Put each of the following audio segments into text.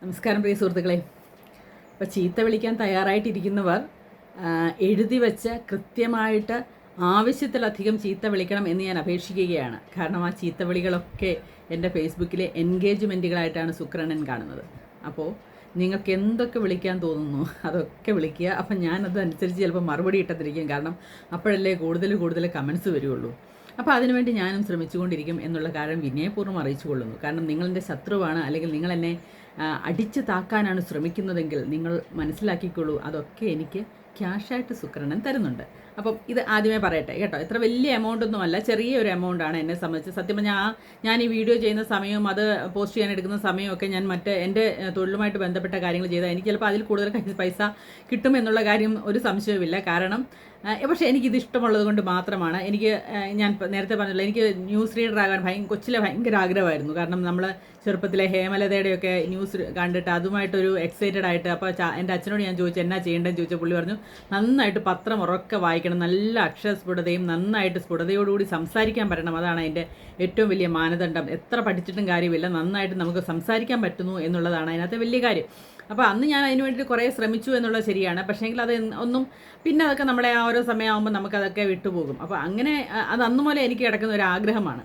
നമസ്കാരം പ്രിയ സുഹൃത്തുക്കളെ. അപ്പോൾ ചീത്ത വിളിക്കാൻ തയ്യാറായിട്ടിരിക്കുന്നവർ എഴുതി വെച്ച് കൃത്യമായിട്ട് ആവശ്യത്തിലധികം ചീത്ത വിളിക്കണം എന്ന് ഞാൻ അപേക്ഷിക്കുകയാണ്. കാരണം ആ ചീത്ത വിളികളൊക്കെ എൻ്റെ ഫേസ്ബുക്കിലെ എൻഗേജ്മെൻറ്റുകളായിട്ടാണ് ശുക്രനൻ കാണുന്നത്. അപ്പോൾ നിങ്ങൾക്ക് എന്തൊക്കെ വിളിക്കാൻ തോന്നുന്നു അതൊക്കെ വിളിക്കുക. അപ്പം ഞാനതനുസരിച്ച് ചിലപ്പോൾ മറുപടി ഇട്ടത്തിരിക്കും. കാരണം അപ്പോഴല്ലേ കൂടുതൽ കമൻസ് വരുള്ളൂ. അപ്പോൾ അതിനുവേണ്ടി ഞാനും ശ്രമിച്ചുകൊണ്ടിരിക്കും എന്നുള്ള കാര്യം വിനയപൂർവ്വം അറിയിച്ചു കൊള്ളുന്നു. കാരണം നിങ്ങളെൻ്റെ ശത്രുവാണ്, അല്ലെങ്കിൽ നിങ്ങളെന്നെ അടിച്ചു താക്കാനാണ് ശ്രമിക്കുന്നതെങ്കിൽ നിങ്ങൾ മനസ്സിലാക്കിക്കോളൂ, അതൊക്കെ എനിക്ക് ക്യാഷായിട്ട് ശുക്രനൻ തരുന്നുണ്ട്. അപ്പം ഇത് ആദ്യമേ പറയട്ടെ കേട്ടോ. ഇത്ര വലിയ എമൗണ്ടൊന്നുമല്ല, ചെറിയൊരു എമൗണ്ടാണ് എന്നെ സംബന്ധിച്ച്. സത്യം പറഞ്ഞാൽ ഞാൻ ഈ വീഡിയോ ചെയ്യുന്ന സമയവും അത് പോസ്റ്റ് ചെയ്യാൻ എടുക്കുന്ന സമയമൊക്കെ ഞാൻ എൻ്റെ തൊഴിലുമായിട്ട് ബന്ധപ്പെട്ട കാര്യങ്ങൾ ചെയ്താൽ എനിക്ക് ചിലപ്പോൾ അതിൽ കൂടുതൽ പൈസ കിട്ടുമെന്നുള്ള കാര്യം ഒരു സംശയവുമില്ല. കാരണം പക്ഷേ എനിക്കിത് ഇഷ്ടമുള്ളത് കൊണ്ട് മാത്രമാണ്. ഞാൻ നേരത്തെ പറഞ്ഞില്ല, എനിക്ക് ന്യൂസ് റീഡർ ആകാൻ കൊച്ചിലെ ഭയങ്കര ആഗ്രഹമായിരുന്നു. കാരണം നമ്മൾ ചെറുപ്പത്തിലെ ഹേമലതയുടെയൊക്കെ ന്യൂസ് കണ്ടിട്ട് അതുമായിട്ടൊരു എക്സൈറ്റഡ് ആയിട്ട്, അപ്പോൾ എൻ്റെ അച്ഛനോട് ഞാൻ ചോദിച്ചു എന്നാ ചെയ്യേണ്ടതെന്ന് ചോദിച്ചാൽ പുള്ളി പറഞ്ഞു, നന്നായിട്ട് പത്രം ഉറക്കെ വായിക്കണം, നല്ല അക്ഷരസ്ഫുടതയും നന്നായിട്ട് സ്ഫുടതയോടുകൂടി സംസാരിക്കാൻ പറ്റണം, അതാണ് അതിൻ്റെ ഏറ്റവും വലിയ മാനദണ്ഡം. എത്ര പഠിച്ചിട്ടും കാര്യമില്ല, നന്നായിട്ട് നമുക്ക് സംസാരിക്കാൻ പറ്റുന്നു എന്നുള്ളതാണ് അതിനകത്ത് വലിയ കാര്യം. അപ്പോൾ അന്ന് ഞാൻ അതിന് വേണ്ടിയിട്ട് കുറേ ശ്രമിച്ചു എന്നുള്ളത് ശരിയാണ്. പക്ഷേങ്കിൽ അത് ഒന്നും പിന്നെ അതൊക്കെ നമ്മുടെ ആ ഓരോ സമയമാകുമ്പോൾ നമുക്കതൊക്കെ വിട്ടുപോകും. അപ്പോൾ അങ്ങനെ അത് അന്നു മുതലേ എനിക്ക് കിടക്കുന്ന ഒരു ആഗ്രഹമാണ്.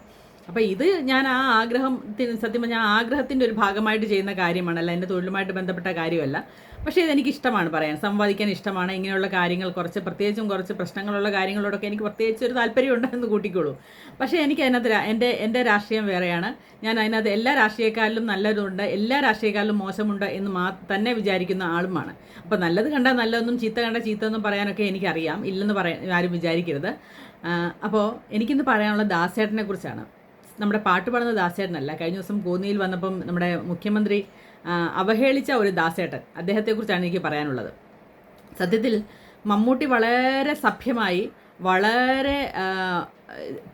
അപ്പോൾ ഇത് ഞാൻ ആ ആഗ്രഹത്തിന് സത്യം പറഞ്ഞാൽ ആഗ്രഹത്തിൻ്റെ ഒരു ഭാഗമായിട്ട് ചെയ്യുന്ന കാര്യമാണല്ല, എൻ്റെ തൊഴിലുമായിട്ട് ബന്ധപ്പെട്ട കാര്യമല്ല. പക്ഷേ ഇതെനിക്ക് ഇഷ്ടമാണ് പറയാൻ, സംവാദിക്കാൻ ഇഷ്ടമാണ്. ഇങ്ങനെയുള്ള കാര്യങ്ങൾ പ്രത്യേകിച്ചും കുറച്ച് പ്രശ്നങ്ങളുള്ള കാര്യങ്ങളോടൊക്കെ എനിക്ക് പ്രത്യേകിച്ച് ഒരു താല്പര്യമുണ്ടെന്ന് കൂട്ടിക്കോളൂ. പക്ഷേ എനിക്ക് അതിനകത്ത് എൻ്റെ രാഷ്ട്രീയം വേറെയാണ്. ഞാൻ അതിനകത്ത് എല്ലാ രാഷ്ട്രീയക്കാരിലും നല്ലതുണ്ട്, എല്ലാ രാഷ്ട്രീയക്കാരിലും മോശമുണ്ട് എന്ന് തന്നെ വിചാരിക്കുന്ന ആളുമാണ്. അപ്പോൾ നല്ലത് കണ്ടാൽ നല്ലതൊന്നും ചീത്ത കണ്ടാൽ ചീത്തയൊന്നും പറയാനൊക്കെ എനിക്കറിയാം, ഇല്ലെന്ന് ആരും വിചാരിക്കരുത്. അപ്പോൾ എനിക്കിന്ന് പറയാനുള്ള ദാസേട്ടനെ കുറിച്ചാണ്. നമ്മുടെ പാട്ട് പാടുന്ന ദാസേട്ടനല്ല, കഴിഞ്ഞ ദിവസം കോന്നിയിൽ വന്നപ്പം നമ്മുടെ മുഖ്യമന്ത്രി അവഹേളിച്ച ഒരു ദാസേട്ടൻ, അദ്ദേഹത്തെക്കുറിച്ചാണ് എനിക്ക് പറയാനുള്ളത്. സത്യത്തിൽ മമ്മൂട്ടി വളരെ സഭ്യമായി, വളരെ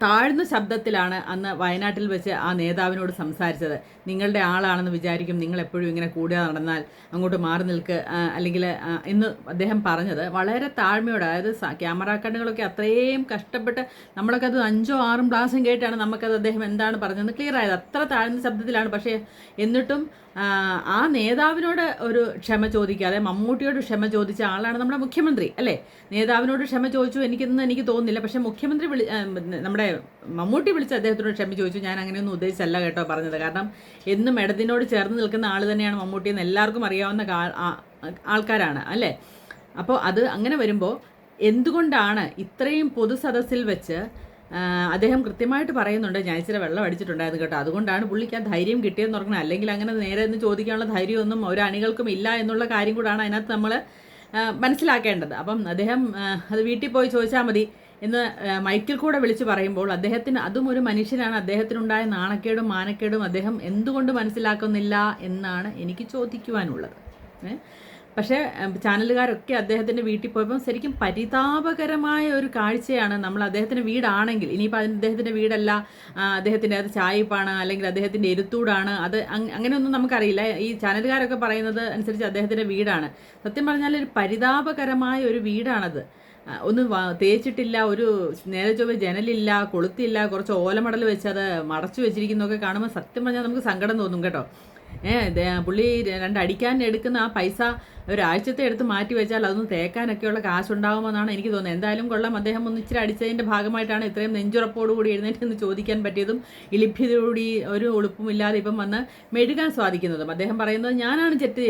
താഴ്ന്ന ശബ്ദത്തിലാണ് അന്ന് വയനാട്ടിൽ വെച്ച് ആ നേതാവിനോട് സംസാരിച്ചത്. നിങ്ങളുടെ ആളാണെന്ന് വിചാരിക്കും, നിങ്ങളെപ്പോഴും ഇങ്ങനെ കൂടെ നടന്നാൽ അങ്ങോട്ട് മാറി നിൽക്ക്, അല്ലെങ്കിൽ എന്ന് അദ്ദേഹം പറഞ്ഞത് വളരെ താഴ്മയോടെ. അതായത് ക്യാമറ കണ്ണുകളൊക്കെ അത്രയും കഷ്ടപ്പെട്ട് നമ്മളൊക്കെ അത് 5 6 പ്രാവശ്യം കേട്ടാണ് നമുക്കത് അദ്ദേഹം എന്താണ് പറഞ്ഞതെന്ന് ക്ലിയർ ആയത്. അത്ര താഴ്ന്ന ശബ്ദത്തിലാണ്. പക്ഷേ എന്നിട്ടും ആ നേതാവിനോട് ഒരു ക്ഷമ ചോദിക്കാതെ മമ്മൂട്ടിയോട് ക്ഷമ ചോദിച്ച ആളാണ് നമ്മുടെ മുഖ്യമന്ത്രി അല്ലേ. നേതാവിനോട് ക്ഷമ ചോദിച്ചു എനിക്ക് തോന്നുന്നില്ല. പക്ഷേ മുഖ്യമന്ത്രി നമ്മുടെ മമ്മൂട്ടി വിളിച്ച് അദ്ദേഹത്തിനോട് ക്ഷമ ചോദിച്ചു. ഞാൻ അങ്ങനെയൊന്നും ഉദ്ദേശിച്ചല്ല കേട്ടോ പറഞ്ഞത്. കാരണം എന്നും ഇടതിനോട് ചേർന്ന് നിൽക്കുന്ന ആൾ തന്നെയാണ് മമ്മൂട്ടി എന്ന് എല്ലാവർക്കും അറിയാവുന്ന ആൾക്കാരാണ് അല്ലേ. അപ്പോൾ അത് അങ്ങനെ വരുമ്പോൾ എന്തുകൊണ്ടാണ് ഇത്രയും പൊതുസദസ്സിൽ വെച്ച് അദ്ദേഹം കൃത്യമായിട്ട് പറയുന്നുണ്ട്, ഞാൻ ഇച്ചിരി വെള്ളം അടിച്ചിട്ടുണ്ടായിരുന്നു കേട്ടോ, അതുകൊണ്ടാണ് പുള്ളിക്ക് ആ ധൈര്യം കിട്ടിയെന്ന് പറഞ്ഞത്. അല്ലെങ്കിൽ അങ്ങനെ നേരെ എന്ന് ചോദിക്കാനുള്ള ധൈര്യമൊന്നും ഒരു അണികൾക്കും ഇല്ല എന്നുള്ള കാര്യം കൂടാണ് അതിനകത്ത് നമ്മൾ മനസ്സിലാക്കേണ്ടത്. അപ്പം അദ്ദേഹം അത് വീട്ടിൽ പോയി ചോദിച്ചാൽ മതി എന്ന് മൈക്കിൽ കൂടെ വിളിച്ച് പറയുമ്പോൾ അദ്ദേഹത്തിന് അതും ഒരു മനുഷ്യനാണ്, അദ്ദേഹത്തിനുണ്ടായ നാണക്കേടും മാനക്കേടും അദ്ദേഹം എന്തുകൊണ്ട് മനസ്സിലാക്കുന്നില്ല എന്നാണ് എനിക്ക് ചോദിക്കുവാനുള്ളത്. പക്ഷേ ചാനലുകാരൊക്കെ അദ്ദേഹത്തിൻ്റെ വീട്ടിൽ പോയപ്പോൾ ശരിക്കും പരിതാപകരമായ ഒരു കാഴ്ചയാണ്. നമ്മൾ അദ്ദേഹത്തിൻ്റെ വീടാണെങ്കിൽ, ഇനിയിപ്പോൾ അദ്ദേഹത്തിൻ്റെ വീടല്ല, അദ്ദേഹത്തിൻ്റെ അത് ചായപ്പാണ്, അല്ലെങ്കിൽ അദ്ദേഹത്തിൻ്റെ എരുത്തൂടാണ്, അത് അങ്ങനെയൊന്നും നമുക്കറിയില്ല. ഈ ചാനലുകാരൊക്കെ പറയുന്നത് അനുസരിച്ച് അദ്ദേഹത്തിൻ്റെ വീടാണ്. സത്യം പറഞ്ഞാൽ ഒരു പരിതാപകരമായ ഒരു വീടാണത്. ഒന്നും തേച്ചിട്ടില്ല, ഒരു നേരെ ചൊവ്വ ജനലില്ല, കൊളുത്തില്ല, കുറച്ച് ഓലമടൽ വെച്ച് അത് മടച്ചു വെച്ചിരിക്കുന്നതൊക്കെ കാണുമ്പോൾ സത്യം പറഞ്ഞാൽ നമുക്ക് സങ്കടം തോന്നും കേട്ടോ. പുള്ളി 2 അടിക്കാൻ എടുക്കുന്ന ആ പൈസ ഒരാഴ്ചത്തെ എടുത്ത് മാറ്റി വെച്ചാൽ അതൊന്ന് തേക്കാനൊക്കെയുള്ള കാശുണ്ടാകുമെന്നാണ് എനിക്ക് തോന്നുന്നത്. എന്തായാലും കൊള്ളാം, അദ്ദേഹം ഒന്ന് ഇച്ചിരി അടിച്ചതിൻ്റെ ഭാഗമായിട്ടാണ് ഇത്രയും നെഞ്ചുറപ്പോടുകൂടി എഴുന്നേറ്റ് ചോദിക്കാൻ പറ്റിയതും ഇളിഭ്യതയോടുകൂടി ഒരു ഉളുപ്പുമില്ലാതെ ഇപ്പം വന്ന് മെഴുകാൻ സാധിക്കുന്നതും. അദ്ദേഹം പറയുന്നത് ഞാനാണ് തെറ്റ്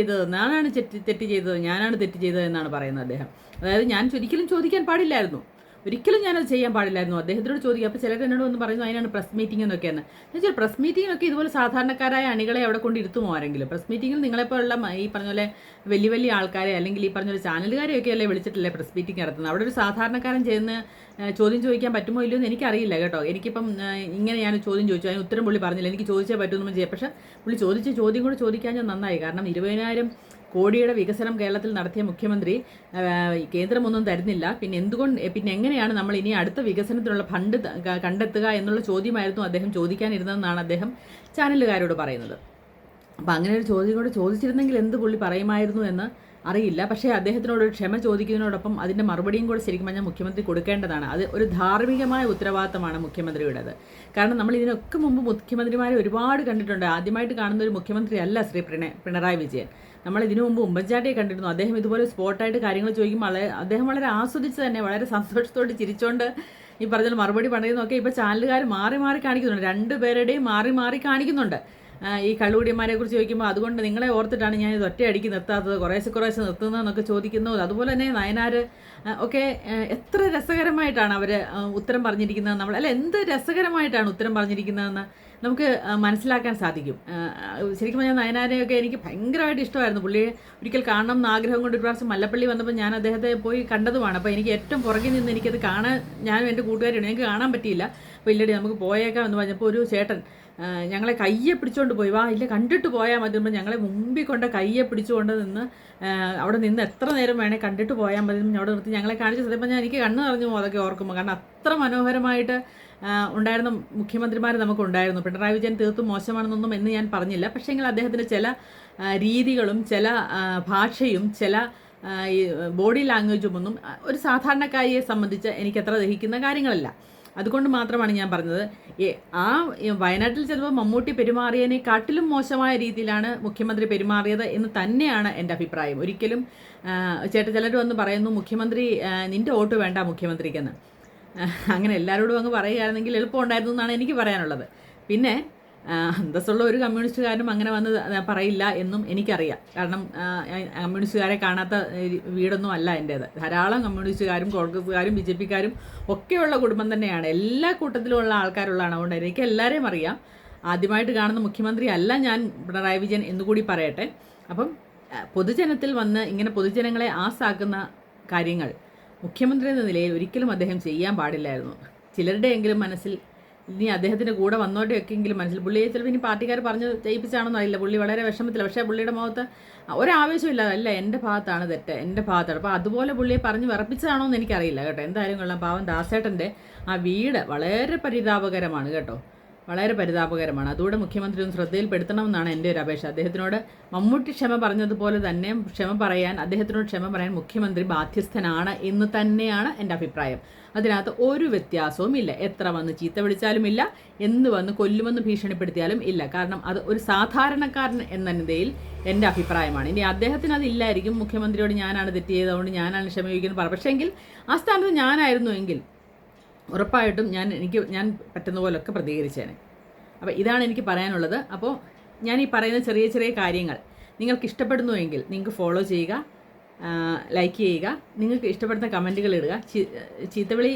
ചെയ്തത് എന്നാണ് പറയുന്നത് അദ്ദേഹം. അതായത് ഞാൻ ഒരിക്കലും ചോദിക്കാൻ പാടില്ലായിരുന്നു, ഒരിക്കലും ഞാനത് ചെയ്യാൻ പാടില്ലായിരുന്നു, അദ്ദേഹത്തിനോട് ചോദിക്കുക. അപ്പോൾ ചിലർ എന്നോട് ഒന്ന് പറയുന്നു അതിനാണ് പ്രസ് മീറ്റിംഗ് എന്നൊക്കെയാണ്. എന്നുവെച്ചാൽ പ്രസ് മീറ്റിങ്ങിനൊക്കെ ഇതുപോലെ സാധാരണക്കാരായ അണികളെ അവിടെ കൊണ്ട് ഇരുത്തുമോ ആരെങ്കിലും? പ്രസ് മീറ്റിങ്ങിൽ നിങ്ങളെപ്പോലുള്ള ഈ പറഞ്ഞ പോലെ വലിയ ആൾക്കാരെ, അല്ലെങ്കിൽ ഈ പറഞ്ഞ പോലെ ചാനലുകാരെയൊക്കെ അല്ലേ വിളിച്ചിട്ടല്ലേ പ്രസ് മീറ്റിംഗ് നടത്തുന്നത്. അവിടെ ഒരു സാധാരണക്കാരൻ ചെയ്യുന്ന ചോദ്യം ചോദിക്കാൻ പറ്റുമോ ഇല്ലയോ എന്ന് എനിക്കറിയില്ല കേട്ടോ. എനിക്കിപ്പം ഇങ്ങനെ ഞാൻ ചോദ്യം ചോദിച്ചു, അതിന് ഉത്തരം പുള്ളി പറഞ്ഞില്ല, എനിക്ക് ചോദിച്ചേ പറ്റുമെന്നും ചെയ്യാം. പക്ഷേ പുള്ളി ചോദിച്ച ചോദ്യം കൂടെ ചോദിക്കാൻ ഞാൻ നന്നായി. കാരണം 20,000 കോടിയുടെ വികസനം കേരളത്തിൽ നടത്തിയ മുഖ്യമന്ത്രി കേന്ദ്രമൊന്നും തരുന്നില്ല, പിന്നെ എങ്ങനെയാണ് നമ്മൾ ഇനി അടുത്ത വികസനത്തിനുള്ള ഫണ്ട് കണ്ടെത്തുക എന്നുള്ള ചോദ്യമായിരുന്നു അദ്ദേഹം ചോദിക്കാനിരുന്നതെന്നാണ് അദ്ദേഹം ചാനലുകാരോട് പറയുന്നത്. അപ്പോൾ അങ്ങനെ ഒരു ചോദ്യം കൂടെ ചോദിച്ചിരുന്നെങ്കിൽ എന്ത് പുള്ളി പറയുമായിരുന്നു എന്ന് അറിയില്ല. പക്ഷേ അദ്ദേഹത്തിനോട് ക്ഷമ ചോദിക്കുന്നതിനോടൊപ്പം അതിൻ്റെ മറുപടിയും കൂടെ ശരിക്കും പറഞ്ഞാൽ മുഖ്യമന്ത്രി കൊടുക്കേണ്ടതാണ്. അത് ഒരു ധാർമ്മികമായ ഉത്തരവാദിത്തമാണ് മുഖ്യമന്ത്രിയുടേത്. കാരണം നമ്മൾ ഇതിനൊക്കെ മുമ്പ് മുഖ്യമന്ത്രിമാരെ ഒരുപാട് കണ്ടിട്ടുണ്ട്. ആദ്യമായിട്ട് കാണുന്ന ഒരു മുഖ്യമന്ത്രി അല്ല ശ്രീ പിണറായി വിജയൻ. നമ്മൾ ഇതിനു മുമ്പ് ഉമ്മൻചാണ്ടിയെ കണ്ടിരുന്നു. അദ്ദേഹം ഇതുപോലെ സ്പോട്ടായിട്ട് കാര്യങ്ങൾ ചോദിക്കുമ്പോൾ അദ്ദേഹം വളരെ ആസ്വദിച്ച് തന്നെ വളരെ സന്തോഷത്തോട് ചിരിച്ചുകൊണ്ട് ഈ പറഞ്ഞ മറുപടി പറയുന്നതൊക്കെ ഇപ്പോൾ ചാനലുകാർ മാറി മാറി കാണിക്കുന്നുണ്ട്. രണ്ടുപേരുടെയും മാറി മാറി കാണിക്കുന്നുണ്ട്. ഈ കള്ളുകുടിയന്മാരെ കുറിച്ച് ചോദിക്കുമ്പോൾ അതുകൊണ്ട് നിങ്ങളെ ഓർത്തിട്ടാണ് ഞാൻ ഇത് ഒറ്റയടിക്ക് നിർത്താത്തത്, കുറേശ്ശെ നിർത്തുന്നതെന്നൊക്കെ ചോദിക്കുന്നു. അതുപോലെ തന്നെ നയനാർ ഒക്കെ എത്ര രസകരമായിട്ടാണ് അവർ ഉത്തരം പറഞ്ഞിരിക്കുന്നത്. നമ്മൾ അല്ല എന്ത് രസകരമായിട്ടാണ് ഉത്തരം പറഞ്ഞിരിക്കുന്നതെന്ന് നമുക്ക് മനസ്സിലാക്കാൻ സാധിക്കും. ശരിക്കും പറഞ്ഞാൽ നയനാരെയൊക്കെ എനിക്ക് ഭയങ്കരമായിട്ട് ഇഷ്ടമായിരുന്നു. പുള്ളിയെ ഒരിക്കൽ കാണണം എന്ന് ആഗ്രഹം കൊണ്ട് ഒരു പ്രാവശ്യം മല്ലപ്പള്ളി വന്നപ്പോൾ ഞാൻ അദ്ദേഹത്തെ പോയി കണ്ടതുമാണ്. അപ്പോൾ എനിക്ക് ഏറ്റവും പുറകിൽ നിന്ന് എനിക്കത് കാണാൻ, ഞാനും എൻ്റെ കൂട്ടുകാരിയാണ്, എനിക്ക് കാണാൻ പറ്റിയില്ല. അപ്പോൾ ഇല്ലടി നമുക്ക് പോയേക്കാം എന്ന് പറഞ്ഞപ്പോൾ ഒരു ചേട്ടൻ ഞങ്ങളെ കയ്യെ പിടിച്ചുകൊണ്ട് പോയി, വാ ഇല്ല കണ്ടിട്ട് പോയാൽ മതി. ഞങ്ങളെ മുമ്പിൽ കൊണ്ട് കയ്യെ പിടിച്ചുകൊണ്ട് നിന്ന് അവിടെ നിന്ന് എത്ര നേരം വേണേൽ കണ്ടിട്ട് പോയാൽ മതി അവിടെ നിർത്തി ഞങ്ങളെ കാണിച്ച് സത്യപ്പോൾ ഞാൻ എനിക്ക് കണ്ണ് നിറഞ്ഞു പോകും അതൊക്കെ ഓർക്കുമ്പോൾ. കാരണം അത്ര മനോഹരമായിട്ട് ഉണ്ടായിരുന്ന മുഖ്യമന്ത്രിമാർ നമുക്കുണ്ടായിരുന്നു. പിണറായി വിജയൻ തീർത്തും മോശമാണെന്നൊന്നും എന്ന് ഞാൻ പറഞ്ഞില്ല. പക്ഷേങ്കിൽ അദ്ദേഹത്തിൻ്റെ ചില രീതികളും ചില ഭാഷയും ചില ബോഡി ലാംഗ്വേജും ഒന്നും ഒരു സാധാരണക്കാരിയെ സംബന്ധിച്ച് എനിക്കത്ര ദഹിക്കുന്ന കാര്യങ്ങളല്ല. അതുകൊണ്ട് മാത്രമാണ് ഞാൻ പറഞ്ഞത്. ആ വയനാട്ടിൽ ചിലപ്പോൾ മമ്മൂട്ടി പെരുമാറിയതിനെക്കാട്ടിലും മോശമായ രീതിയിലാണ് മുഖ്യമന്ത്രി പെരുമാറിയത് എന്ന് തന്നെയാണ് എൻ്റെ അഭിപ്രായം. ഒരിക്കലും ചിലർ വന്ന് പറയുന്നു മുഖ്യമന്ത്രി നിൻ്റെ വോട്ട് വേണ്ട മുഖ്യമന്ത്രിക്കെന്ന്. അങ്ങനെ എല്ലാവരോടും അങ്ങ് പറയുകയായിരുന്നെങ്കിൽ എളുപ്പമുണ്ടായിരുന്നു എന്നാണ് എനിക്ക് പറയാനുള്ളത്. പിന്നെ അന്തസ്സുള്ള ഒരു കമ്മ്യൂണിസ്റ്റുകാരും അങ്ങനെ വന്ന് പറയില്ല എന്നും എനിക്കറിയാം. കാരണം കമ്മ്യൂണിസ്റ്റുകാരെ കാണാത്ത വീടൊന്നും അല്ല എൻ്റേത്. ധാരാളം കമ്മ്യൂണിസ്റ്റുകാരും കോൺഗ്രസ്സുകാരും ബി ജെ പിക്കാരും ഒക്കെയുള്ള കുടുംബം തന്നെയാണ്. എല്ലാ കൂട്ടത്തിലുമുള്ള ആൾക്കാരുള്ളതാണ്. അതുകൊണ്ട് എനിക്ക് എല്ലാവരെയും അറിയാം. ആദ്യമായിട്ട് കാണുന്ന മുഖ്യമന്ത്രി അല്ല ഞാൻ പിണറായി വിജയൻ എന്നുകൂടി പറയട്ടെ. അപ്പം പൊതുജനത്തിൽ വന്ന് ഇങ്ങനെ പൊതുജനങ്ങളെ ആസാക്കുന്ന കാര്യങ്ങൾ മുഖ്യമന്ത്രി എന്ന നിലയിൽ ഒരിക്കലും അദ്ദേഹം ചെയ്യാൻ പാടില്ലായിരുന്നു. ചിലരുടെയെങ്കിലും മനസ്സിൽ ഇനി അദ്ദേഹത്തിൻ്റെ കൂടെ വന്നോടെയൊക്കെയെങ്കിലും മനസ്സിൽ പുള്ളിയെ ചിലപ്പോൾ ഇനി പാർട്ടിക്കാർ പറഞ്ഞ് ചെയ്യിപ്പിച്ചാണെന്നോ അറിയില്ല. പുള്ളി വളരെ വിഷമത്തില്ല. പക്ഷേ പുള്ളിയുടെ മുഖത്ത് ഒരാവേശമില്ല, അല്ല എൻ്റെ ഭാഗത്താണ് തെറ്റ്, എൻ്റെ ഭാഗത്താണ്. അപ്പോൾ അതുപോലെ പുള്ളിയെ പറഞ്ഞ് വിറപ്പിച്ചതാണോ എന്ന് എനിക്കറിയില്ല കേട്ടോ. എന്തായാലും കൊള്ളാം. പാവം ദാസേട്ടൻ്റെ ആ വീട് വളരെ പരിതാപകരമാണ് കേട്ടോ, വളരെ പരിതാപകരമാണ്. അതുകൂടെ മുഖ്യമന്ത്രി ഒന്ന് ശ്രദ്ധയിൽപ്പെടുത്തണമെന്നാണ് എൻ്റെ ഒരു അപേക്ഷ. അദ്ദേഹത്തിനോട് മമ്മൂട്ടി ക്ഷമ പറഞ്ഞതുപോലെ തന്നെ അദ്ദേഹത്തിനോട് ക്ഷമ പറയാൻ മുഖ്യമന്ത്രി ബാധ്യസ്ഥനാണ് എന്ന് തന്നെയാണ് എൻ്റെ അഭിപ്രായം. അതിനകത്ത് ഒരു വ്യത്യാസവും ഇല്ല. എത്ര വന്ന് ചീത്ത വിളിച്ചാലും ഇല്ല, എന്ന് വന്ന് കൊല്ലുമെന്ന് ഭീഷണിപ്പെടുത്തിയാലും ഇല്ല. കാരണം അത് ഒരു സാധാരണക്കാരൻ എന്ന നിലയിൽ എൻ്റെ അഭിപ്രായമാണ്. ഇനി അദ്ദേഹത്തിന് അതില്ലായിരിക്കും. മുഖ്യമന്ത്രിയോട് ഞാനാണ് തെറ്റ് ചെയ്തതുകൊണ്ട് ഞാനാണ് ക്ഷമ ചോദിക്കുന്നത് പറ. പക്ഷേങ്കിൽ ആ സ്ഥാനത്ത് ഞാനായിരുന്നു എങ്കിൽ ഉറപ്പായിട്ടും ഞാൻ പറ്റുന്ന പോലൊക്കെ പ്രതികരിച്ചേനെ. അപ്പോൾ ഇതാണ് എനിക്ക് പറയാനുള്ളത്. അപ്പോൾ ഞാൻ ഈ പറയുന്ന ചെറിയ ചെറിയ കാര്യങ്ങൾ നിങ്ങൾക്ക് ഇഷ്ടപ്പെടുന്നുവെങ്കിൽ നിങ്ങൾക്ക് ഫോളോ ചെയ്യുക, ലൈക്ക് ചെയ്യുക, നിങ്ങൾക്ക് ഇഷ്ടപ്പെടുന്ന കമൻറ്റുകൾ ഇടുക. ചീത്തവിളി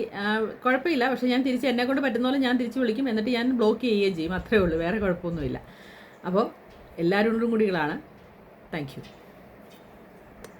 കുഴപ്പമില്ല, പക്ഷേ ഞാൻ തിരിച്ച് എന്നെക്കൊണ്ട് പറ്റുന്ന പോലെ ഞാൻ തിരിച്ച് വിളിക്കും. എന്നിട്ട് ഞാൻ ബ്ലോക്ക് ചെയ്യുകയും ചെയ്യും. അത്രയേ ഉള്ളൂ, വേറെ കുഴപ്പമൊന്നുമില്ല. അപ്പോൾ എല്ലാവരോടും കൂടികളാണ്. Thank you.